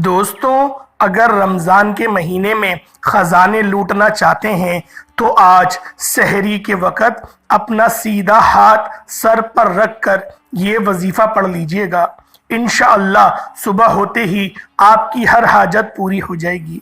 دوستوں، اگر رمضان کے مہینے میں خزانے لوٹنا چاہتے ہیں تو آج سحری کے وقت اپنا سیدھا ہاتھ سر پر رکھ کر یہ وظیفہ پڑھ لیجئے گا۔ انشاءاللہ صبح ہوتے ہی آپ کی ہر حاجت پوری ہو جائے گی۔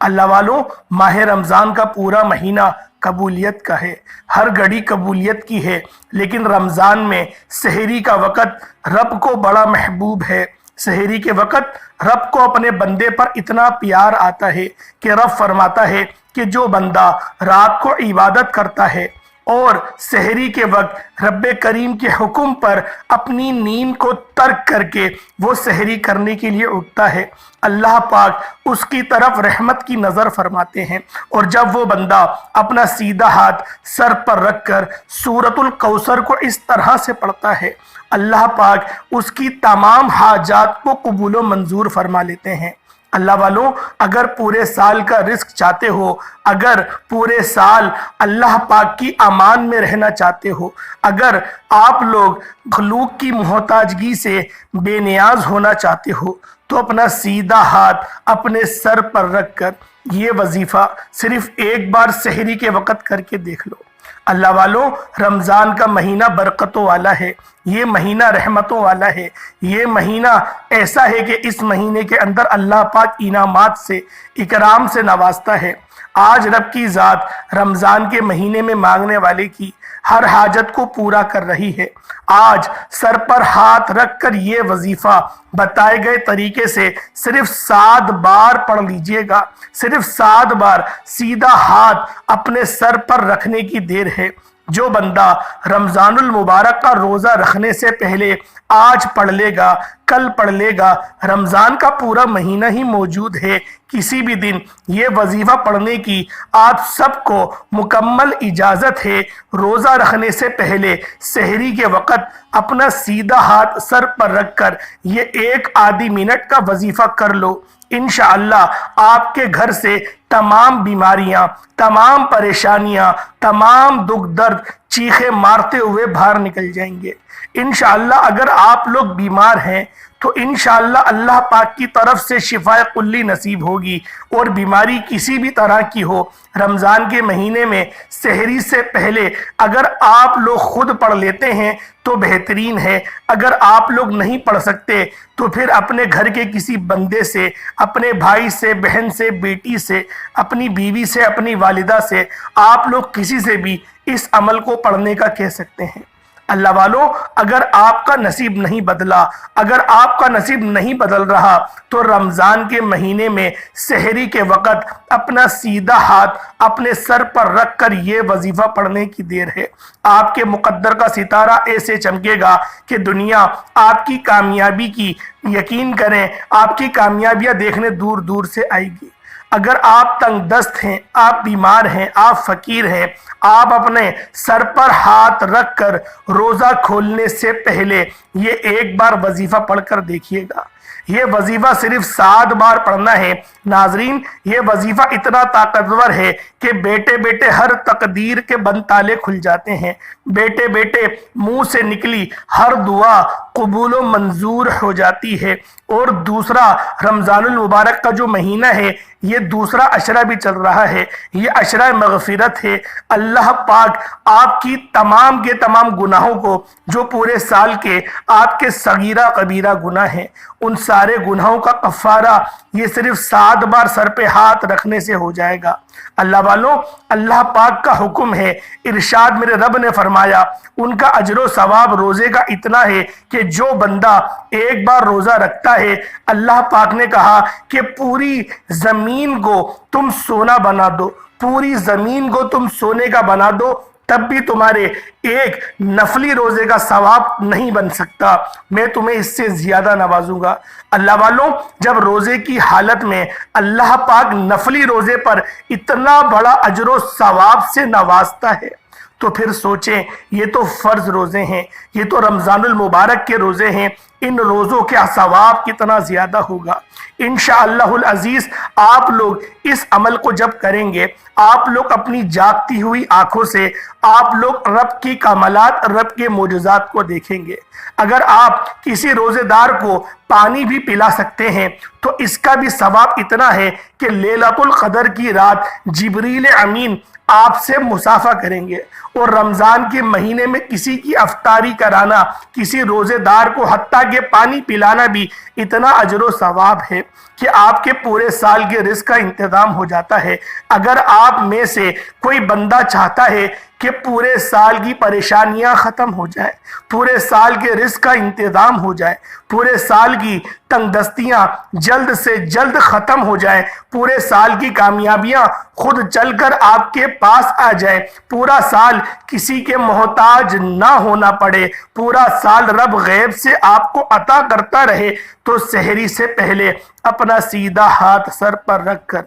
اللہ والوں، ماہ رمضان کا پورا مہینہ قبولیت کا ہے، ہر گھڑی قبولیت کی ہے، لیکن رمضان میں سحری کا وقت رب کو بڑا محبوب ہے۔ سحری کے وقت رب کو اپنے بندے پر اتنا پیار آتا ہے کہ رب فرماتا ہے کہ جو بندہ رات کو عبادت کرتا ہے اور سحری کے وقت رب کریم کے حکم پر اپنی نیند کو ترک کر کے وہ سحری کرنے کے لیے اٹھتا ہے، اللہ پاک اس کی طرف رحمت کی نظر فرماتے ہیں۔ اور جب وہ بندہ اپنا سیدھا ہاتھ سر پر رکھ کر سورۃ الکوثر کو اس طرح سے پڑھتا ہے، اللہ پاک اس کی تمام حاجات کو قبول و منظور فرما لیتے ہیں۔ اللہ والوں، اگر پورے سال کا رزق چاہتے ہو، اگر پورے سال اللہ پاک کی امان میں رہنا چاہتے ہو، اگر آپ لوگ مخلوق کی محتاجگی سے بے نیاز ہونا چاہتے ہو، تو اپنا سیدھا ہاتھ اپنے سر پر رکھ کر یہ وظیفہ صرف ایک بار سحری کے وقت کر کے دیکھ لو۔ اللہ والوں، رمضان کا مہینہ برکتوں والا ہے، یہ مہینہ رحمتوں والا ہے، یہ مہینہ ایسا ہے کہ اس مہینے کے اندر اللہ پاک انعامات سے، اکرام سے نوازتا ہے۔ آج رب کی ذات رمضان کے مہینے میں مانگنے والے کی ہر حاجت کو پورا کر رہی ہے۔ آج سر پر ہاتھ رکھ کر یہ وظیفہ بتائے گئے طریقے سے صرف 7 بار پڑھ لیجئے گا۔ صرف 7 بار سیدھا ہاتھ اپنے سر پر رکھنے کی دیر ہے۔ جو بندہ رمضان المبارک کا روزہ رکھنے سے پہلے آج پڑھ لے گا، کل پڑھ لے گا، رمضان کا پورا مہینہ ہی موجود ہے، کسی بھی دن یہ وظیفہ پڑھنے کی آپ سب کو مکمل اجازت ہے۔ روزہ رکھنے سے پہلے سحری کے وقت اپنا سیدھا ہاتھ سر پر رکھ کر یہ 1 منٹ کا وظیفہ کر لو۔ انشاءاللہ آپ کے گھر سے تمام بیماریاں، تمام پریشانیاں، تمام دکھ درد چیخے مارتے ہوئے باہر نکل جائیں گے۔ انشاءاللہ اگر آپ لوگ بیمار ہیں تو انشاءاللہ اللہ پاک کی طرف سے شفائے کلی نصیب ہوگی، اور بیماری کسی بھی طرح کی ہو، رمضان کے مہینے میں سحری سے پہلے اگر آپ لوگ خود پڑھ لیتے ہیں تو بہترین ہے۔ اگر آپ لوگ نہیں پڑھ سکتے تو پھر اپنے گھر کے کسی بندے سے، اپنے بھائی سے، بہن سے، بیٹی سے، اپنی بیوی سے، اپنی والدہ سے، آپ لوگ کسی سے بھی اس عمل کو پڑھنے کا کہہ سکتے ہیں۔ اللہ والوں، اگر آپ کا نصیب نہیں بدلا، اگر آپ کا نصیب نہیں بدل رہا تو رمضان کے مہینے میں سحری کے وقت اپنا سیدھا ہاتھ اپنے سر پر رکھ کر یہ وظیفہ پڑھنے کی دیر ہے۔ آپ کے مقدر کا ستارہ ایسے چمکے گا کہ دنیا آپ کی کامیابی کی، یقین کریں، آپ کی کامیابیاں دیکھنے دور دور سے آئے گی۔ اگر آپ تنگ دست ہیں، آپ بیمار ہیں، آپ فقیر ہیں، آپ اپنے سر پر ہاتھ رکھ کر روزہ کھولنے سے پہلے یہ 1 بار وظیفہ پڑھ کر دیکھیے گا۔ یہ وظیفہ صرف 7 بار پڑھنا ہے۔ ناظرین، یہ وظیفہ اتنا طاقتور ہے کہ بیٹے بیٹے ہر تقدیر کے بند تالے کھل جاتے ہیں، بیٹے بیٹے منہ سے نکلی ہر دعا قبول و منظور ہو جاتی ہے۔ اور دوسرا، رمضان المبارک کا جو مہینہ ہے، یہ دوسرا عشرہ بھی چل رہا ہے، یہ عشرہ مغفرت ہے۔ اللہ پاک آپ کی تمام کے تمام گناہوں کو، جو پورے سال کے آپ کے صغیرہ کبیرہ گناہ ہیں، ان سارے گناہوں کا کفارہ یہ صرف 7 بار سر پہ ہاتھ رکھنے سے ہو جائے گا۔ اللہ والوں، اللہ پاک کا حکم ہے، ارشاد میرے رب نے فرمایا، ان کا اجر و ثواب روزے کا اتنا ہے کہ جو بندہ 1 بار روزہ رکھتا ہے، اللہ پاک نے کہا کہ پوری زمین کو تم سونا بنا دو، پوری زمین کو تم سونے کا بنا دو، تب بھی تمہارے ایک نفلی روزے کا ثواب نہیں بن سکتا، میں تمہیں اس سے زیادہ نوازوں گا۔ اللہ والوں، جب روزے کی حالت میں اللہ پاک نفلی روزے پر اتنا بڑا اجر و ثواب سے نوازتا ہے تو پھر سوچیں، یہ تو فرض روزے ہیں، یہ تو رمضان المبارک کے روزے ہیں، ان روزوں کے ثواب کتنا زیادہ ہوگا۔ انشاءاللہ العزیز آپ لوگ اس عمل کو جب کریں گے، آپ لوگ اپنی جاگتی ہوئی آنکھوں سے آپ لوگ رب کی کمالات، رب کے معجزات کو دیکھیں گے۔ اگر آپ کسی روزے دار کو پانی بھی پلا سکتے ہیں تو اس کا بھی ثواب اتنا ہے کہ لیلۃ القدر کی رات جبریل امین آپ سے مصافحہ کریں گے، اور رمضان کے مہینے میں کسی کی افطاری کرانا، کسی روزے دار کو حتیٰ کہ پانی پلانا بھی اتنا اجر و ثواب ہے کہ آپ کے پورے سال کے رزق کا انتظام ہو جاتا ہے۔ اگر آپ میں سے کوئی بندہ چاہتا ہے کہ پورے سال کی پریشانیاں ختم ہو جائے، پورے سال کے رزق کا انتظام ہو جائے، پورے سال کی تنگ دستیاں جلد سے جلد ختم ہو جائیں، پورے سال کی کامیابیاں خود چل کر آپ کے پاس آ جائے، پورا سال کسی کے محتاج نہ ہونا پڑے، پورا سال رب غیب سے آپ کو عطا کرتا رہے، تو سحری سے پہلے اپنا سیدھا ہاتھ سر پر رکھ کر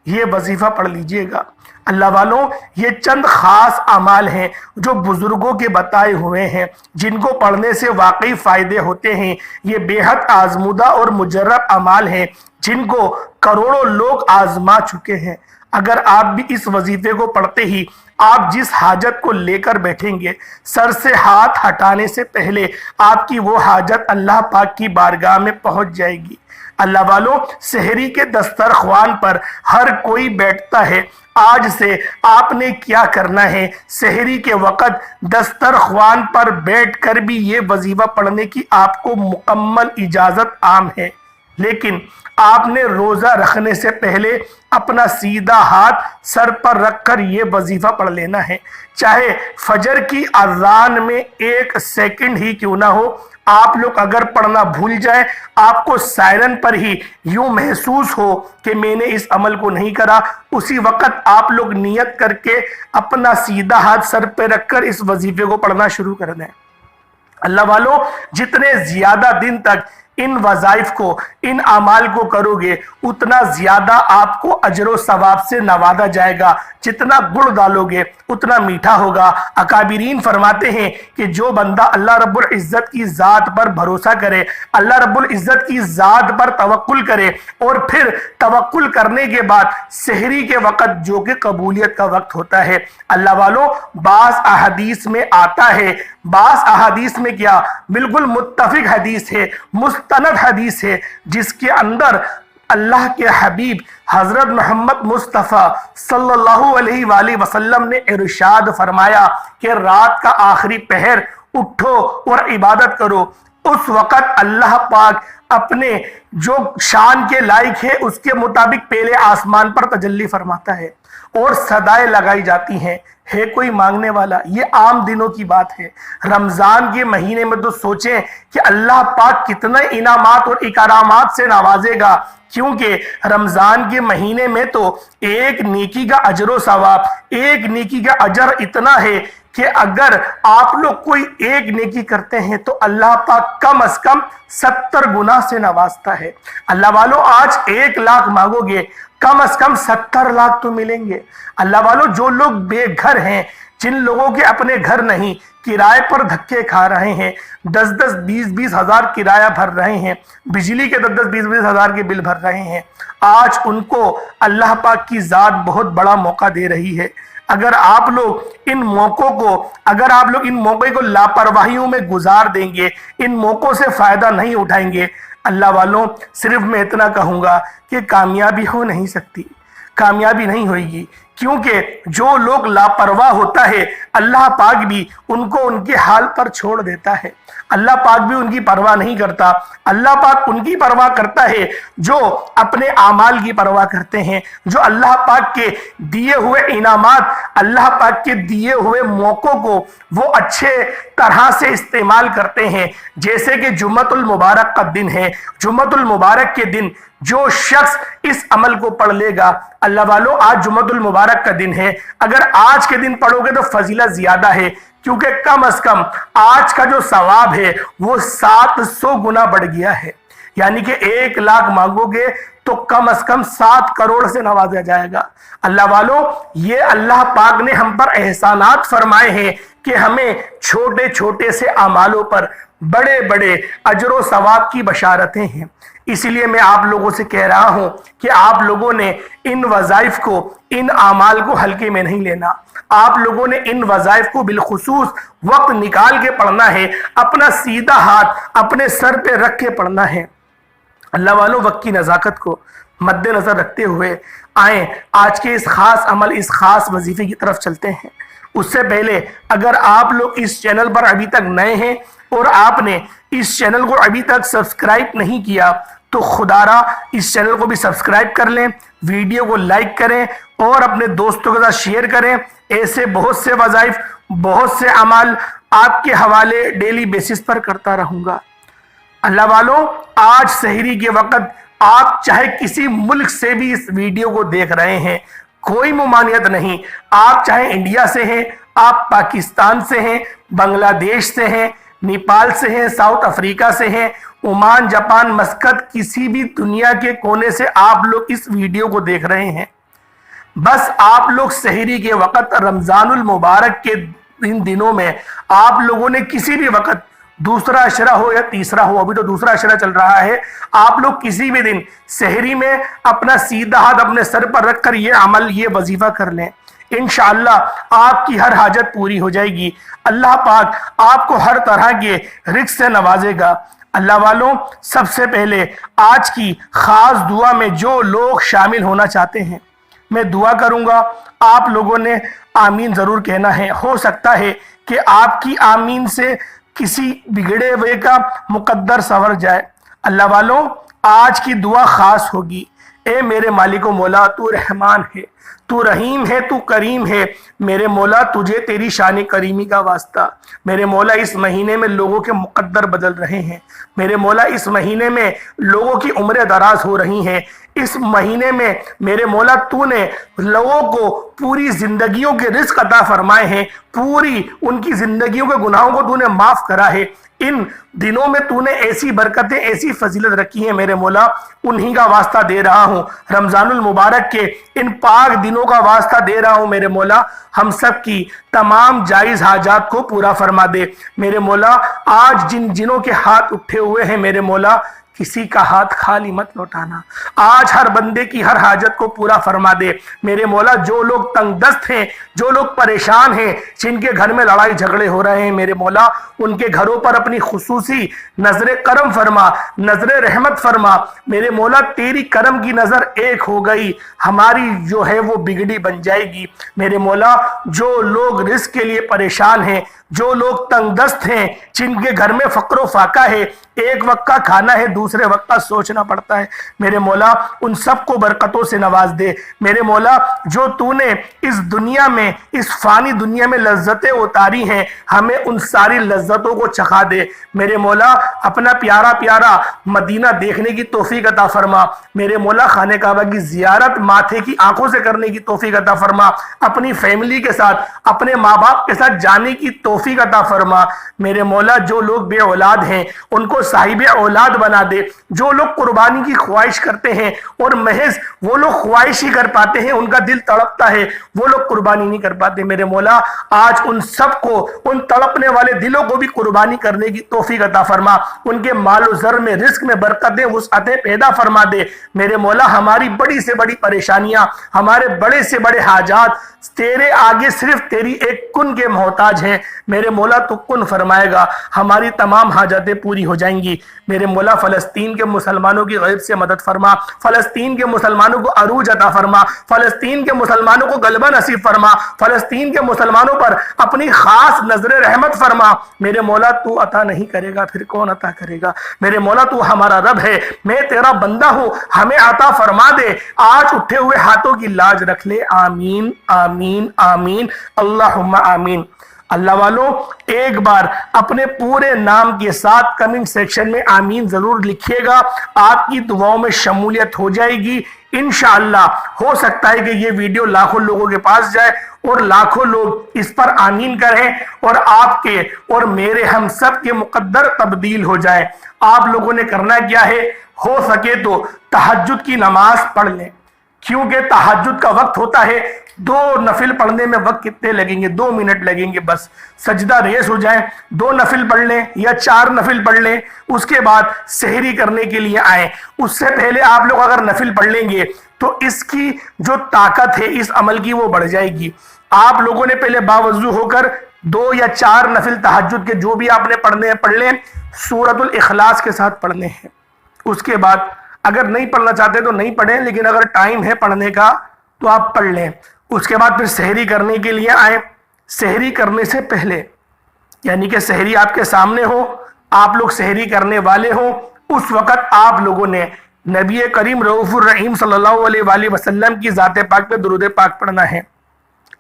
یہ وظیفہ پڑھ لیجئے گا۔ اللہ والوں، یہ چند خاص اعمال ہیں جو بزرگوں کے بتائے ہوئے ہیں، جن کو پڑھنے سے واقعی فائدے ہوتے ہیں۔ یہ بے حد آزمودہ اور مجرب اعمال ہیں جن کو کروڑوں لوگ آزما چکے ہیں۔ اگر آپ بھی اس وظیفے کو پڑھتے ہی آپ جس حاجت کو لے کر بیٹھیں گے، سر سے ہاتھ ہٹانے سے پہلے آپ کی وہ حاجت اللہ پاک کی بارگاہ میں پہنچ جائے گی۔ اللہ والوں، سحری کے دسترخوان پر ہر کوئی بیٹھتا ہے۔ آج سے آپ نے کیا کرنا ہے، سحری کے وقت دسترخوان پر بیٹھ کر بھی یہ وظیفہ پڑھنے کی آپ کو مکمل اجازت عام ہے، لیکن آپ نے روزہ رکھنے سے پہلے اپنا سیدھا ہاتھ سر پر رکھ کر یہ وظیفہ پڑھ لینا ہے، چاہے فجر کی اذان میں 1 سیکنڈ ہی کیوں نہ ہو۔ آپ لوگ اگر پڑھنا بھول جائیں، آپ کو سائرن پر ہی یوں محسوس ہو کہ میں نے اس عمل کو نہیں کرا، اسی وقت آپ لوگ نیت کر کے اپنا سیدھا ہاتھ سر پہ رکھ کر اس وظیفے کو پڑھنا شروع کر دیں۔ اللہ والوں، جتنے زیادہ دن تک ان وظائف کو، ان اعمال کو کرو گے، اتنا زیادہ آپ کو اجر و ثواب سے نوازا جائے گا۔ جتنا گڑ ڈالو گے اتنا میٹھا ہوگا۔ اکابرین فرماتے ہیں کہ جو بندہ اللہ رب العزت کی ذات پر بھروسہ کرے، اللہ رب العزت کی ذات پر توکل کرے، اور پھر توکل کرنے کے بعد سحری کے وقت جو کہ قبولیت کا وقت ہوتا ہے، اللہ والوں، بعض احادیث میں آتا ہے، بعض احادیث میں کیا بالکل متفق حدیث ہے، مستند حدیث ہے، جس کے اندر اللہ کے حبیب حضرت محمد مصطفیٰ صلی اللہ علیہ وآلہ وسلم نے ارشاد فرمایا کہ رات کا آخری پہر اٹھو اور عبادت کرو۔ اس وقت اللہ پاک اپنے جو شان کے لائق ہے اس کے مطابق پہلے آسمان پر تجلی فرماتا ہے، اور صدائیں لگائی جاتی ہیں، ہے کوئی مانگنے والا۔ یہ عام دنوں کی بات ہے۔ رمضان کے مہینے میں تو سوچیں کہ اللہ پاک کتنے انعامات اور اکرامات سے نوازے گا، کیونکہ رمضان کے مہینے میں تو ایک نیکی کا اجر و ثواب، ایک نیکی کا اجر اتنا ہے کہ اگر آپ لوگ کوئی ایک نیکی کرتے ہیں تو اللہ پاک کم از کم 70 گنا سے نوازتا ہے۔ اللہ والوں، آج 1 لاکھ مانگو گے، کم از کم 70 لاکھ تو ملیں گے۔ اللہ والوں، جو لوگ بے گھر ہیں، جن لوگوں کے اپنے گھر نہیں، کرائے پر دھکے کھا رہے ہیں، 10-10 20-20 ہزار کرایہ بھر رہے ہیں، بجلی کے 10-10 20-20 ہزار کے بل بھر رہے ہیں، آج ان کو اللہ پاک کی ذات بہت بڑا موقع دے رہی ہے۔ اگر آپ لوگ ان موقعوں کو لاپرواہیوں میں گزار دیں گے، ان موقعوں سے فائدہ نہیں اٹھائیں گے، اللہ والوں، صرف میں اتنا کہوں گا کہ کامیابی ہو نہیں سکتی، کامیابی نہیں ہوئے گی، کیونکہ جو لوگ لاپرواہ ہوتا ہے اللہ پاک بھی ان کو ان کے حال پر چھوڑ دیتا ہے۔ اللہ پاک بھی ان کی پرواہ نہیں کرتا۔ اللہ پاک ان کی پرواہ کرتا ہے جو اپنے اعمال کی پرواہ کرتے ہیں، جو اللہ پاک کے دیے ہوئے انعامات، اللہ پاک کے دیے ہوئے موقعوں کو وہ اچھے طرح سے استعمال کرتے ہیں۔ جیسے کہ جمعۃ المبارک کا دن ہے، جمعۃ المبارک کے دن جو شخص اس عمل کو پڑھ لے گا، اللہ والوں، آج جمعۃ المبارک کا دن ہے، اگر آج کے دن پڑھو گے تو فضیلت زیادہ ہے، کیونکہ کم از کم آج کا جو ثواب ہے وہ 700 گنا بڑھ گیا ہے۔ یعنی کہ 1 لاکھ مانگو گے تو کم از کم 7 کروڑ سے نوازا جائے گا۔ اللہ والوں، یہ اللہ پاک نے ہم پر احسانات فرمائے ہیں کہ ہمیں چھوٹے چھوٹے سے اعمالوں پر بڑے بڑے اجر و ثواب کی بشارتیں ہیں۔ اسی لیے میں آپ لوگوں سے کہہ رہا ہوں کہ آپ لوگوں نے ان وظائف کو، ان اعمال کو ہلکے میں نہیں لینا۔ آپ لوگوں نے ان وظائف کو بالخصوص وقت نکال کے پڑھنا ہے، اپنا سیدھا ہاتھ اپنے سر پہ رکھ کے پڑھنا ہے۔ اللہ والوں وقت کی نزاکت کو مد نظر رکھتے ہوئے آئیں آج کے اس خاص عمل اس خاص وظیفے کی طرف چلتے ہیں۔ اس سے پہلے اگر آپ لوگ اس چینل پر ابھی تک نئے ہیں اور آپ نے اس چینل کو ابھی تک سبسکرائب نہیں کیا تو خدا را اس چینل کو بھی سبسکرائب کر لیں، ویڈیو کو لائک کریں اور اپنے دوستوں کے ساتھ شیئر کریں۔ ایسے بہت سے وظائف بہت سے اعمال آپ کے حوالے ڈیلی بیسس پر کرتا رہوں گا۔ اللہ والوں آج سحری کے وقت آپ چاہے کسی ملک سے بھی اس ویڈیو کو دیکھ رہے ہیں، کوئی ممانعت نہیں، آپ چاہے انڈیا سے ہیں، آپ پاکستان سے ہیں، بنگلہ دیش سے ہیں، نیپال سے ہیں، ساؤتھ افریقہ سے ہیں، عمان، جاپان، مسقط، کسی بھی دنیا کے کونے سے آپ لوگ اس ویڈیو کو دیکھ رہے ہیں۔ بس آپ لوگ سحری کے وقت رمضان المبارک کے ان دنوں میں آپ لوگوں نے کسی بھی وقت دوسرا عشرہ ہو یا تیسرا ہو، ابھی تو دوسرا عشرہ چل رہا ہے، آپ لوگ کسی بھی دن سحری میں اپنا سیدھا ہاتھ اپنے سر پر رکھ کر یہ عمل یہ وظیفہ کر لیں، انشاءاللہ آپ کی ہر حاجت پوری ہو جائے گی۔ اللہ پاک آپ کو ہر طرح کے رزق سے نوازے گا۔ اللہ والوں سب سے پہلے آج کی خاص دعا میں جو لوگ شامل ہونا چاہتے ہیں میں دعا کروں گا، آپ لوگوں نے آمین ضرور کہنا ہے۔ ہو سکتا ہے کہ آپ کی آمین سے کسی بگڑے ہوئے کا مقدر سنور جائے۔ اللہ والوں آج کی دعا خاص ہوگی۔ اے میرے مالک و مولا، تو رحمان ہے، تو رحیم ہے، تو کریم ہے، میرے مولا تجھے تیری شان کریمی کا واسطہ۔ میرے مولا اس مہینے میں لوگوں کے مقدر بدل رہے ہیں، میرے مولا اس مہینے میں لوگوں کی عمریں دراز ہو رہی ہیں، اس مہینے میں میرے مولا تو نے لوگوں کو پوری زندگیوں کے رزق عطا فرمائے ہیں، پوری ان کی زندگیوں کے گناہوں کو تو نے معاف کرا ہے۔ ان دنوں میں تو نے ایسی برکتیں ایسی فضیلت رکھی ہیں میرے مولا، انہی کا واسطہ دے رہا ہوں۔ رمضان المبارک کے ان پاک دنوں کا واسطہ دے رہا ہوں میرے مولا، ہم سب کی تمام جائز حاجات کو پورا فرما دے میرے مولا۔ آج جن جنوں کے ہاتھ اٹھے ہوئے ہیں میرے مولا، کسی کا ہاتھ خالی مت لوٹانا، آج ہر بندے کی ہر حاجت کو پورا فرما دے میرے مولا۔ جو لوگ تنگ دست ہیں، جو لوگ پریشان ہیں، جن کے گھر میں لڑائی جھگڑے ہو رہے ہیں میرے مولا، ان کے گھروں پر اپنی خصوصی نظر کرم فرما، نظر رحمت فرما میرے مولا۔ تیری کرم کی نظر ایک ہو گئی، ہماری جو ہے وہ بگڑی بن جائے گی میرے مولا۔ جو لوگ رزق کے لیے پریشان ہیں، جو لوگ تنگ دست ہیں، جن کے گھر میں فقر و فاقہ ہے، ایک وقت کا کھانا ہے دوسرے وقت کا سوچنا پڑتا ہے میرے مولا، ان سب کو برکتوں سے نواز دے میرے مولا۔ جو تو نے اس دنیا میں اس فانی دنیا میں لذتیں اتاری ہیں، ہمیں ان ساری لذتوں کو چکھا دے میرے مولا۔ اپنا پیارا پیارا مدینہ دیکھنے کی توفیق عطا فرما میرے مولا، خانہ کعبہ کی زیارت ماتھے کی آنکھوں سے کرنے کی توفیق عطا فرما، اپنی فیملی کے ساتھ اپنے ماں باپ کے ساتھ جانے کی توفیق عطا فرما میرے مولا۔ جو لوگ بے اولاد ہیں ان کو صاحب اولاد بنا دے، جو لوگ قربانی کی خواہش کرتے ہیں اور محض وہ لوگ خواہش ہی کر پاتے ہیں، ان کا دل تڑپتا ہے، وہ لوگ قربانی نہیں کر پاتے میرے مولا، آج ان سب کو ان تڑپنے والے دلوں کو بھی قربانی کرنے کی توفیق عطا فرما، ان کے مال و زر میں رزق میں برکتیں وسعتیں پیدا فرما دے میرے مولا۔ ہماری بڑی سے بڑی پریشانیاں، ہمارے بڑے سے بڑے حاجات تیرے آگے صرف تیری ایک کن کے محتاج ہیں میرے مولا، تو کن فرمائے گا، ہماری تمام حاجتیں پوری ہو جائیں گی میرے مولا۔ فلسطین کے مسلمانوں کی غیب سے مدد فرما، فلسطین کے مسلمانوں کو عروج عطا فرما، فلسطین کے مسلمانوں کو غلبہ نصیب فرما، فلسطین کے مسلمانوں پر اپنی خاص نظر رحمت فرما میرے مولا۔ تو عطا نہیں کرے گا پھر کون عطا کرے گا میرے مولا؟ تو ہمارا رب ہے، میں تیرا بندہ ہوں، ہمیں عطا فرما دے۔ آج اٹھے ہوئے ہاتھوں کی لاج رکھ لے، آمین آمین آمین اللہم آمین۔ اللہ والوں ایک بار اپنے پورے نام کے ساتھ کمنٹ سیکشن میں آمین ضرور لکھیے گا، آپ کی دعاؤں میں شمولیت ہو جائے گی انشاءاللہ۔ ہو سکتا ہے کہ یہ ویڈیو لاکھوں لوگوں کے پاس جائے اور لاکھوں لوگ اس پر آمین کریں اور آپ کے اور میرے ہم سب کے مقدر تبدیل ہو جائے۔ آپ لوگوں نے کرنا کیا ہے، ہو سکے تو تہجد کی نماز پڑھ لیں، کیونکہ تہجد کا وقت ہوتا ہے، 2 نفل پڑھنے میں وقت کتنے لگیں گے؟ 2 منٹ لگیں گے بس، سجدہ ریز ہو جائیں، 2 نفل پڑھ لیں یا 4 نفل پڑھ لیں، اس کے بعد سحری کرنے کے لیے آئیں۔ اس سے پہلے آپ لوگ اگر نفل پڑھ لیں گے تو اس کی جو طاقت ہے اس عمل کی وہ بڑھ جائے گی۔ آپ لوگوں نے پہلے باوضو ہو کر 2 یا 4 نفل تہجد کے جو بھی آپ نے پڑھنے ہیں پڑھ لیں، سورۃ الاخلاص کے ساتھ پڑھنے ہیں۔ اس کے بعد اگر نہیں پڑھنا چاہتے تو نہیں پڑھیں، لیکن اگر ٹائم ہے پڑھنے کا تو آپ پڑھ لیں۔ اس کے بعد پھر سحری کرنے کے لیے آئیں۔ سحری کرنے سے پہلے، یعنی کہ سحری آپ کے سامنے ہو، آپ لوگ سحری کرنے والے ہوں، اس وقت آپ لوگوں نے نبی کریم رؤوف الرحیم صلی اللہ علیہ وآلہ وسلم کی ذات پاک پہ درود پاک پڑھنا ہے۔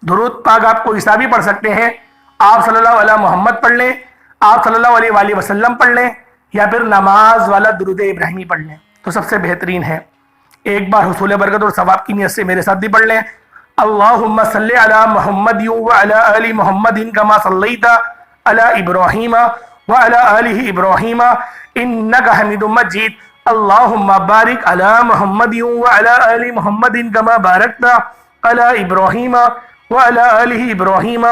درود پاک آپ کو حسابی پڑھ سکتے ہیں، آپ صلی اللہ علیہ محمد پڑھ لیں، آپ صلی اللہ علیہ وآلہ وسلم پڑھ لیں، یا پھر نماز والا درود ابراہیمی پڑھ لیں تو سب سے بہترین ہے۔ ایک بار حصول برکت اور ثواب کی نیت سے میرے ساتھ بھی پڑھ لیں۔ اللہم صلی علی محمد وعلی آل محمد کما صلیت علی ابراہیم وعلی آل ابراہیم انک حمید مجید۔ اللہم بارک علی محمد وعلی آل محمد کما بارکت علی ابراہیم وعلی آل ابراہیم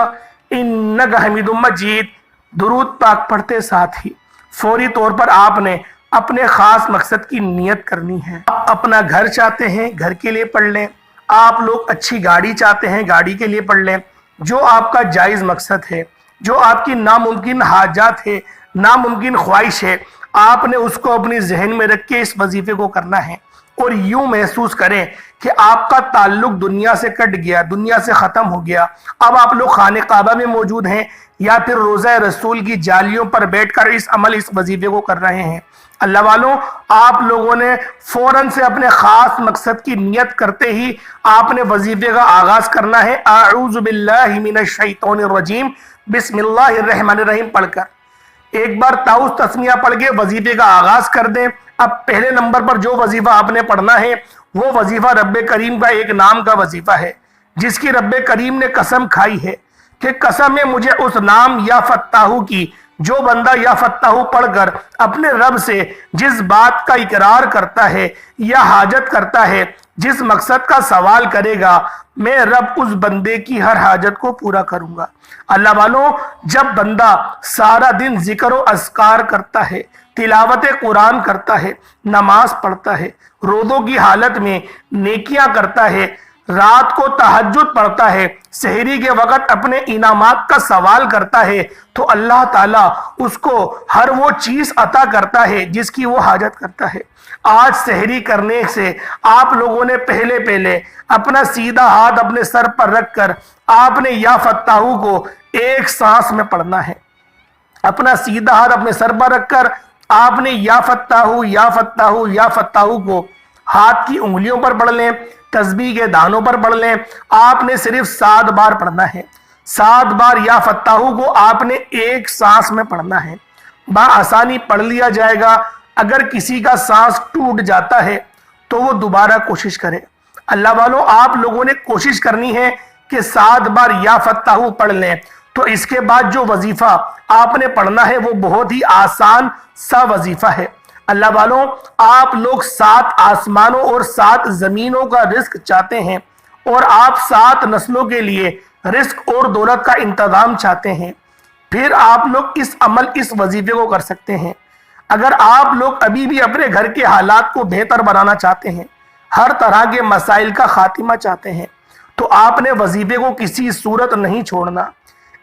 انک حمید مجید۔ درود پاک پڑھتے ساتھ ہی فوری طور پر آپ نے اپنے خاص مقصد کی نیت کرنی ہے۔ آپ اپنا گھر چاہتے ہیں، گھر کے لیے پڑھ لیں۔ آپ لوگ اچھی گاڑی چاہتے ہیں، گاڑی کے لیے پڑھ لیں۔ جو آپ کا جائز مقصد ہے، جو آپ کی ناممکن حاجات ہے، ناممکن خواہش ہے، آپ نے اس کو اپنی ذہن میں رکھ کے اس وظیفے کو کرنا ہے، اور یوں محسوس کریں کہ آپ کا تعلق دنیا سے کٹ گیا، دنیا سے ختم ہو گیا۔ اب آپ لوگ خانہ کعبہ میں موجود ہیں یا پھر روضہ رسول کی جالیوں پر بیٹھ کر اس وظیفے کو کر رہے ہیں۔ اللہ والوں، آپ لوگوں نے فوراً سے اپنے خاص مقصد کی نیت کرتے ہی آپ نے وظیفے کا آغاز کرنا ہے۔ اعوذ باللہ من الشیطان الرجیم، بسم اللہ الرحمن الرحیم پڑھ کر ایک بار تعوذ تسمیہ پڑھ کے وظیفے کا آغاز کر دیں۔ اب پہلے نمبر پر جو وظیفہ آپ نے پڑھنا ہے وہ وظیفہ رب کریم کا ایک نام کا وظیفہ ہے، جس کی رب کریم نے قسم کھائی ہے کہ قسم ہے مجھے اس نام یا فتاحو کی، جو بندہ یا فتاحو پڑھ کر اپنے رب سے جس بات کا اقرار کرتا ہے یا حاجت کرتا ہے، جس مقصد کا سوال کرے گا، میں رب اس بندے کی ہر حاجت کو پورا کروں گا۔ اللہ والوں، جب بندہ سارا دن ذکر و اذکار کرتا ہے، تلاوت قرآن کرتا ہے، نماز پڑھتا ہے، روزوں کی حالت میں نیکیاں کرتا ہے، رات کو تہجد پڑھتا ہے، سحری کے وقت اپنے انعامات کا سوال کرتا ہے، تو اللہ تعالیٰ اس کو ہر وہ چیز عطا کرتا ہے جس کی وہ حاجت کرتا ہے۔ آج سحری کرنے سے آپ لوگوں نے پہلے اپنا سیدھا ہاتھ اپنے سر پر رکھ کر آپ نے یا فتاحو کو ایک سانس میں پڑھنا ہے۔ اپنا سیدھا ہاتھ اپنے سر پر رکھ کر آپ نے یا فتاحو یا فتاحو یا فتاحو کو ہاتھ کی انگلیوں پر پڑھ لیں، تسبیح کے دانوں پر پڑھ لیں۔ آپ نے صرف 7 بار پڑھنا ہے۔ 7 بار یا فتاحو کو آپ نے ایک سانس میں پڑھنا ہے۔ بآسانی پڑھ لیا جائے گا۔ اگر کسی کا سانس ٹوٹ جاتا ہے تو وہ دوبارہ کوشش کرے۔ اللہ والوں، آپ لوگوں نے کوشش کرنی ہے کہ 7 بار یا فتاحو پڑھ لیں، تو اس کے بعد جو وظیفہ آپ نے پڑھنا ہے وہ بہت ہی آسان سا وظیفہ ہے۔ اللہ والوں، آپ لوگ 7 آسمانوں اور 7 زمینوں کا رزق چاہتے ہیں، اور آپ 7 نسلوں کے لیے رزق اور دولت کا انتظام چاہتے ہیں، پھر آپ لوگ اس وظیفے کو کر سکتے ہیں۔ اگر آپ لوگ ابھی بھی اپنے گھر کے حالات کو بہتر بنانا چاہتے ہیں، ہر طرح کے مسائل کا خاتمہ چاہتے ہیں، تو آپ نے وظیفے کو کسی صورت نہیں چھوڑنا۔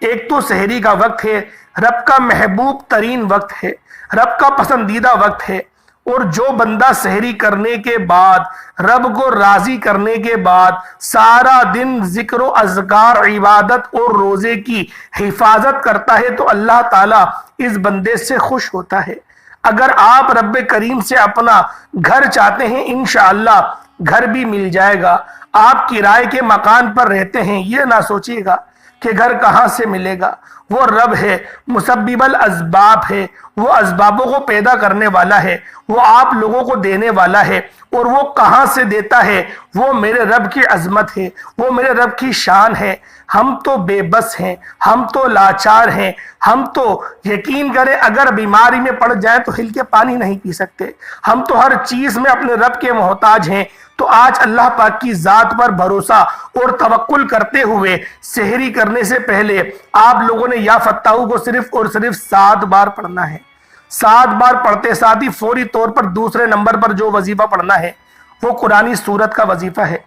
ایک تو سحری کا وقت ہے، رب کا محبوب ترین وقت ہے، رب کا پسندیدہ وقت ہے، اور جو بندہ سحری کرنے کے بعد، رب کو راضی کرنے کے بعد سارا دن ذکر و اذکار، عبادت اور روزے کی حفاظت کرتا ہے، تو اللہ تعالیٰ اس بندے سے خوش ہوتا ہے۔ اگر آپ رب کریم سے اپنا گھر چاہتے ہیں، انشاءاللہ گھر بھی مل جائے گا۔ آپ کرائے کے مکان پر رہتے ہیں، یہ نہ سوچیے گا کہ گھر کہاں سے ملے گا۔ وہ رب ہے، مسبب الاسباب ہے، وہ اسبابوں کو پیدا کرنے والا ہے، وہ آپ لوگوں کو دینے والا ہے، اور وہ کہاں سے دیتا ہے، وہ میرے رب کی عظمت ہے، وہ میرے رب کی شان ہے۔ ہم تو بے بس ہیں، ہم تو لاچار ہیں، ہم تو یقین کریں اگر بیماری میں پڑ جائیں تو ہل کے پانی نہیں پی سکتے، ہم تو ہر چیز میں اپنے رب کے محتاج ہیں۔ تو آج اللہ پاک کی ذات پر بھروسہ اور توکل کرتے ہوئے سحری کرنے سے پہلے آپ لوگوں نے یا فتاحو کو صرف اور صرف 7 بار پڑھنا ہے۔ 7 بار پڑھتے ساتھ ہی فوری طور پر دوسرے نمبر پر جو وظیفہ پڑھنا ہے وہ قرآنی سورت کا وظیفہ ہے۔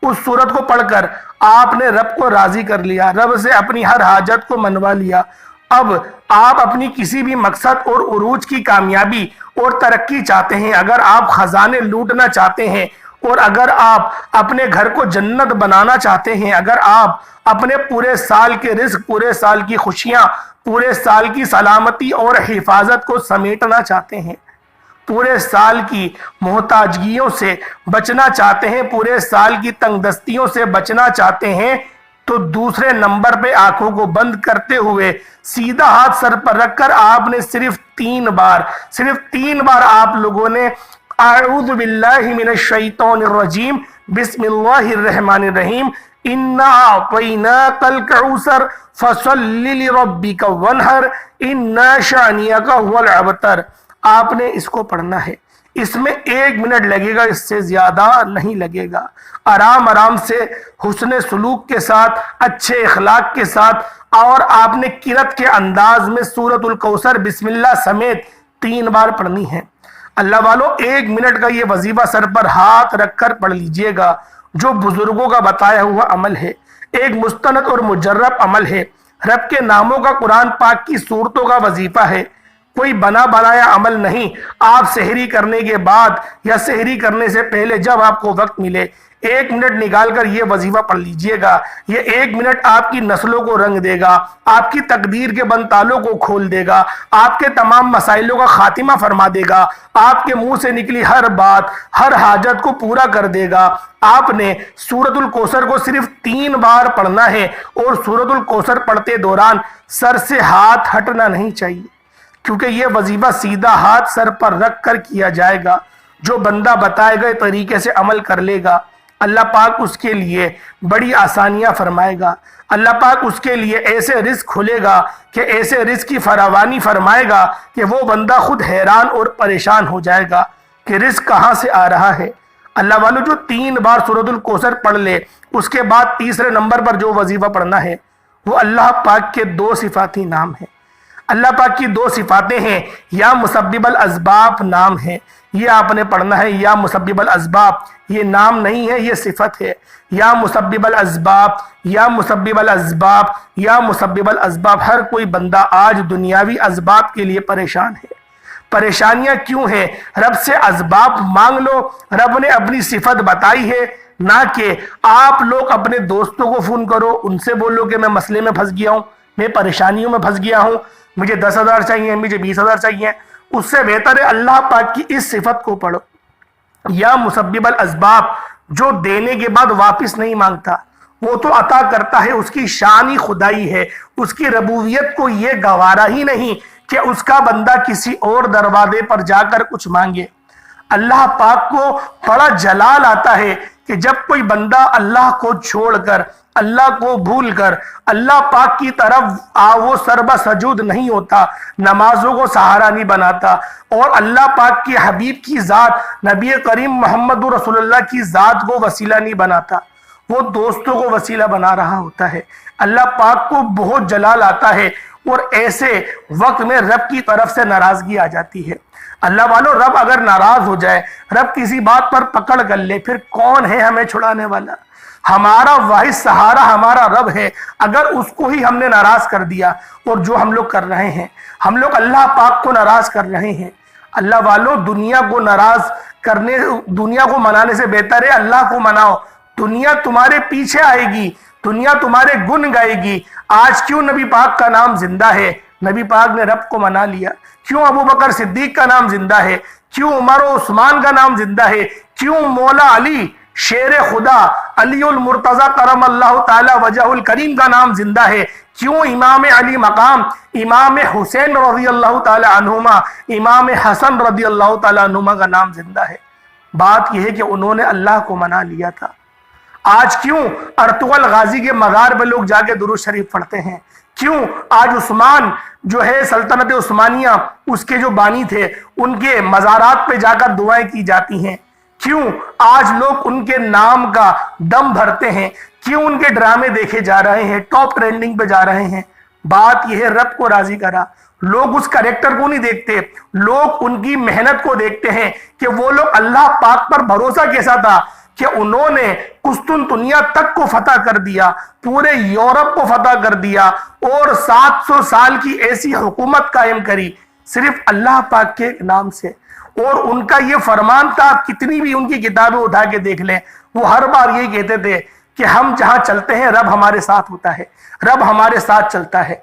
اس سورت کو پڑھ کر آپ نے رب کو راضی کر لیا، رب سے اپنی ہر حاجت کو منوا لیا۔ اب آپ اپنی کسی بھی مقصد اور عروج کی کامیابی اور ترقی چاہتے ہیں، اگر آپ خزانے لوٹنا چاہتے ہیں، اور اگر آپ اپنے گھر کو جنت بنانا چاہتے ہیں، اگر آپ اپنے پورے سال کے رزق، پورے سال کی خوشیاں، پورے سال کی سلامتی اور حفاظت کو سمیٹنا چاہتے ہیں، پورے سال کی محتاجگیوں سے بچنا چاہتے ہیں، پورے سال کی تنگ دستیوں سے بچنا چاہتے ہیں، تو دوسرے نمبر پہ آنکھوں کو بند کرتے ہوئے سیدھا ہاتھ سر پر رکھ کر آپ نے صرف تین بار آپ لوگوں نے اعوذ باللہ من الشیطان الرجیم بسم اللہ الرحمن الرحیم انا اعطیناک الکوثر فصل لربک وانحر ان شانئک هو الابتر، آپ نے اس کو پڑھنا ہے۔ اس میں 1 منٹ لگے گا، اس سے زیادہ نہیں لگے گا۔ آرام سے حسن سلوک کے ساتھ، اچھے اخلاق کے ساتھ، اور آپ نے قرأت کے انداز میں سورۃ الکوثر بسم اللہ سمیت 3 بار پڑھنی ہے۔ اللہ والو 1 منٹ کا یہ وظیفہ سر پر ہاتھ رکھ کر پڑھ لیجئے گا، جو بزرگوں کا بتایا ہوا عمل ہے، ایک مستند اور مجرب عمل ہے، رب کے ناموں کا، قرآن پاک کی سورتوں کا وظیفہ ہے، کوئی بنا بنایا عمل نہیں۔ آپ سحری کرنے کے بعد یا سحری کرنے سے پہلے جب آپ کو وقت ملے 1 منٹ نکال کر یہ وظیفہ پڑھ لیجئے گا۔ یہ 1 منٹ آپ کی نسلوں کو رنگ دے گا، آپ کی تقدیر کے بند تالوں کو کھول دے گا، آپ کے تمام مسائلوں کا خاتمہ فرما دے گا، آپ کے منہ سے نکلی ہر بات، ہر حاجت کو پورا کر دے گا۔ آپ نے سورۃ الکوثر کو صرف 3 بار پڑھنا ہے، اور سورۃ الکوثر پڑھتے دوران سر سے ہاتھ ہٹنا نہیں چاہیے، کیونکہ یہ وظیفہ سیدھا ہاتھ سر پر رکھ کر کیا جائے گا۔ جو بندہ بتائے گئے طریقے سے عمل کر لے گا، اللہ پاک اس کے لیے بڑی آسانیاں فرمائے گا، اللہ پاک اس کے لیے ایسے رزق کھلے گا کہ ایسے رزق کی فراوانی فرمائے گا کہ وہ بندہ خود حیران اور پریشان ہو جائے گا کہ رزق کہاں سے آ رہا ہے۔ اللہ والو جو 3 بار سورۃ الکوثر پڑھ لے، اس کے بعد تیسرے نمبر پر جو وظیفہ پڑھنا ہے وہ اللہ پاک کے 2 صفاتی نام ہیں۔ اللہ پاک کی 2 صفاتیں ہیں، یا مسبب الاسباب نام ہے، یہ آپ نے پڑھنا ہے، یا مسبب الاسباب، یہ نام نہیں ہے، یہ صفت ہے، یا مسبب الاسباب، یا مسبب الاسباب، یا مسبب الاسباب۔ ہر کوئی بندہ آج دنیاوی اسباب کے لیے پریشان ہے۔ پریشانیاں کیوں ہیں؟ رب سے اسباب مانگ لو، رب نے اپنی صفت بتائی ہے، نہ کہ آپ لوگ اپنے دوستوں کو فون کرو، ان سے بولو کہ میں مسئلے میں پھنس گیا ہوں، میں پریشانیوں میں پھنس گیا ہوں، مجھے 10,000 چاہیے، مجھے 20,000 چاہیے۔ اس سے بہتر ہے اللہ پاک کی اس صفت کو پڑھو، یا مسبب الاسباب، جو دینے کے بعد واپس نہیں مانگتا، وہ تو عطا کرتا ہے، اس کی شان ہی خدائی ہے، اس کی ربوبیت کو یہ گوارا ہی نہیں کہ اس کا بندہ کسی اور دروازے پر جا کر کچھ مانگے۔ اللہ پاک کو بڑا جلال آتا ہے کہ جب کوئی بندہ اللہ کو چھوڑ کر، اللہ کو بھول کر اللہ پاک کی طرف وہ سربہ سجود نہیں ہوتا، نمازوں کو سہارا نہیں بناتا، اور اللہ پاک کی حبیب کی ذات، نبی کریم محمد رسول اللہ کی ذات کو وسیلہ نہیں بناتا، وہ دوستوں کو وسیلہ بنا رہا ہوتا ہے۔ اللہ پاک کو بہت جلال آتا ہے، اور ایسے وقت میں رب کی طرف سے ناراضگی آ جاتی ہے۔ اللہ والو رب اگر ناراض ہو جائے، رب کسی بات پر پکڑ کر لے، پھر کون ہے ہمیں چھڑانے والا؟ ہمارا واحد سہارا ہمارا رب ہے۔ اگر اس کو ہی ہم نے ناراض کر دیا، اور جو ہم لوگ کر رہے ہیں، ہم لوگ اللہ پاک کو ناراض کر رہے ہیں۔ اللہ والو دنیا کو ناراض کرنے، دنیا کو منانے سے بہتر ہے اللہ کو مناؤ۔ دنیا تمہارے پیچھے آئے گی، دنیا تمہارے گن گائے گی۔ آج کیوں نبی پاک کا نام زندہ ہے؟ نبی پاک نے رب کو منا لیا۔ کیوں ابو بکر صدیق کا نام زندہ ہے؟ کیوں عمر و عثمان کا نام زندہ ہے؟ کیوں مولا علی شیر خدا، علی المرتضی کرم اللہ تعالی وجہ الکریم کا نام زندہ ہے؟ کیوں امام علی مقام، امام حسین رضی اللہ تعالی عنہما، امام حسن رضی اللہ تعالی عنہما کا نام زندہ ہے؟ بات یہ ہے کہ انہوں نے اللہ کو منا لیا تھا۔ آج کیوں ارطغرل غازی کے مزار پہ لوگ جا کے درود شریف پڑھتے ہیں؟ کیوں آج عثمان جو ہے سلطنت عثمانیہ، اس کے جو بانی تھے، ان کے مزارات پہ جا کر دعائیں کی جاتی ہیں؟ کیوں آج لوگ ان کے نام کا دم بھرتے ہیں؟ کیوں ان کے ڈرامے دیکھے جا رہے ہیں، ٹاپ ٹرینڈنگ پہ جا رہے ہیں؟ بات یہ ہے رب کو راضی کرا۔ لوگ اس کریکٹر کو نہیں دیکھتے، لوگ ان کی محنت کو دیکھتے ہیں کہ وہ لوگ اللہ پاک پر بھروسہ کیسا تھا کہ انہوں نے قسطنطنیہ تک کو فتح کر دیا، پورے یورپ کو فتح کر دیا، اور 700 سال کی ایسی حکومت قائم کری صرف اللہ پاک کے نام سے۔ اور ان کا یہ فرمان تھا، آپ کتنی بھی ان کی کتابیں اٹھا کے دیکھ لیں، وہ ہر بار یہی کہتے تھے کہ ہم جہاں چلتے ہیں رب ہمارے ساتھ ہوتا ہے، رب ہمارے ساتھ چلتا ہے۔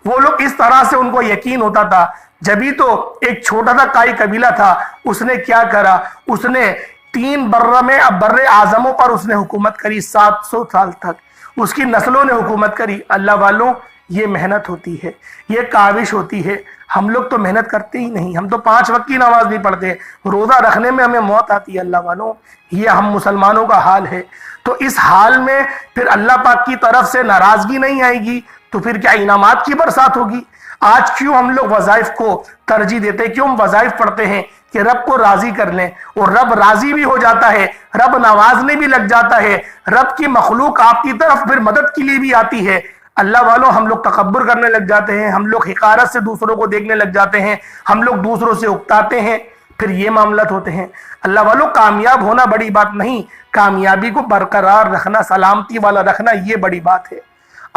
وہ لوگ اس طرح سے ان کو یقین ہوتا تھا۔ جبھی تو ایک چھوٹا سا کائی قبیلہ تھا، اس نے کیا کرا، اس نے 3 بر اعظموں پر اس نے حکومت کری، 700 سال تک اس کی نسلوں نے حکومت کری۔ اللہ والوں، یہ محنت ہوتی ہے، یہ کاوش ہوتی ہے۔ ہم لوگ تو محنت کرتے ہی نہیں، ہم تو 5 وقت کی نماز نہیں پڑھتے، روزہ رکھنے میں ہمیں موت آتی ہے۔ اللہ والوں، یہ ہم مسلمانوں کا حال ہے۔ تو اس حال میں پھر اللہ پاک کی طرف سے ناراضگی نہیں آئے گی تو پھر کیا انعامات کی برسات ہوگی؟ آج کیوں ہم لوگ وظائف کو ترجیح دیتے ہیں؟ کیوں ہم وظائف پڑھتے ہیں کہ رب کو راضی کر لیں، اور رب راضی بھی ہو جاتا ہے، رب نوازنے بھی لگ جاتا ہے، رب کی مخلوق آپ کی طرف پھر مدد کے لیے بھی آتی ہے۔ اللہ والوں، ہم لوگ تکبر کرنے لگ جاتے ہیں، ہم لوگ حقارت سے دوسروں کو دیکھنے لگ جاتے ہیں، ہم لوگ دوسروں سے اکتاتے ہیں، پھر یہ معاملات ہوتے ہیں۔ اللہ والوں، کامیاب ہونا بڑی بات نہیں، کامیابی کو برقرار رکھنا، سلامتی والا رکھنا، یہ بڑی بات ہے۔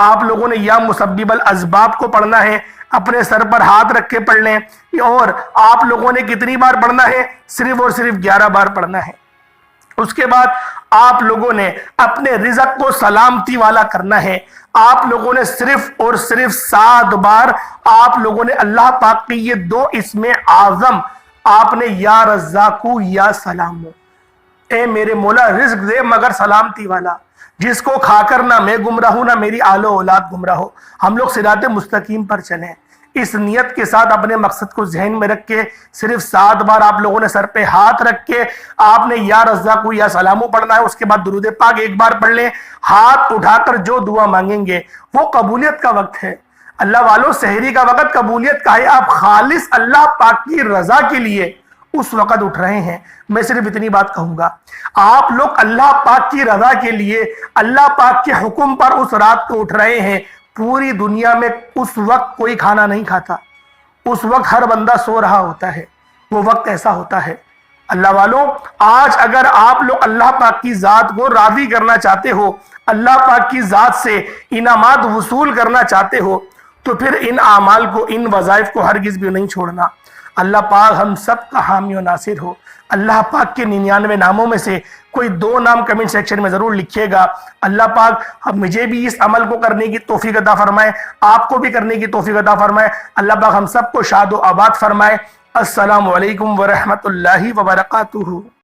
آپ لوگوں نے یا مسبب الاسباب کو پڑھنا ہے، اپنے سر پر ہاتھ رکھ کے پڑھ لیں، اور آپ لوگوں نے کتنی بار پڑھنا ہے؟ صرف اور صرف 11 بار پڑھنا ہے۔ اس کے بعد آپ لوگوں نے اپنے رزق کو سلامتی والا کرنا ہے۔ آپ لوگوں نے صرف اور صرف 7 بار آپ لوگوں نے اللہ پاک کی یہ 2 اسم اعظم آپ نے یا رزاقو یا سلامو، اے میرے مولا رزق دے مگر سلامتی والا، جس کو کھا کر نہ میں گمراہ ہوں نہ میری آل و اولاد گمراہ ہو، ہم لوگ صراط مستقیم پر چلیں۔ اس نیت کے ساتھ اپنے مقصد کو ذہن میں رکھ کے صرف 7 بار آپ لوگوں نے سر پہ ہاتھ رکھ کے آپ نے یا رزاقو یا سلامو پڑھنا ہے۔ اس کے بعد درود پاک 1 بار پڑھ لیں، ہاتھ اٹھا کر جو دعا مانگیں گے وہ قبولیت کا وقت ہے۔ اللہ والوں، سحری کا وقت قبولیت کا ہے، آپ خالص اللہ پاک کی رضا کے لیے اس وقت اٹھ رہے ہیں۔ میں صرف اتنی بات کہوں گا، آپ لوگ اللہ پاک کی رضا کے لیے اللہ پاک کے حکم پر اس رات کو اٹھ رہے ہیں۔ پوری دنیا میں اس وقت کوئی کھانا نہیں کھاتا، اس وقت ہر بندہ سو رہا ہوتا ہے، وہ وقت ایسا ہوتا ہے۔ اللہ والوں، آج اگر آپ لوگ اللہ پاک کی ذات کو راضی کرنا چاہتے ہو، اللہ پاک کی ذات سے انعامات وصول کرنا چاہتے ہو، تو پھر ان اعمال کو، ان وظائف کو ہرگز بھی نہیں چھوڑنا۔ اللہ پاک ہم سب کا حامی و ناصر ہو۔ اللہ پاک کے 99 ناموں میں سے کوئی 2 نام کمنٹ سیکشن میں ضرور لکھیے گا۔ اللہ پاک مجھے بھی اس عمل کو کرنے کی توفیق عطا فرمائے، آپ کو بھی کرنے کی توفیق عطا فرمائے۔ اللہ پاک ہم سب کو شاد و آباد فرمائے۔ السلام علیکم ورحمۃ اللہ وبرکاتہ۔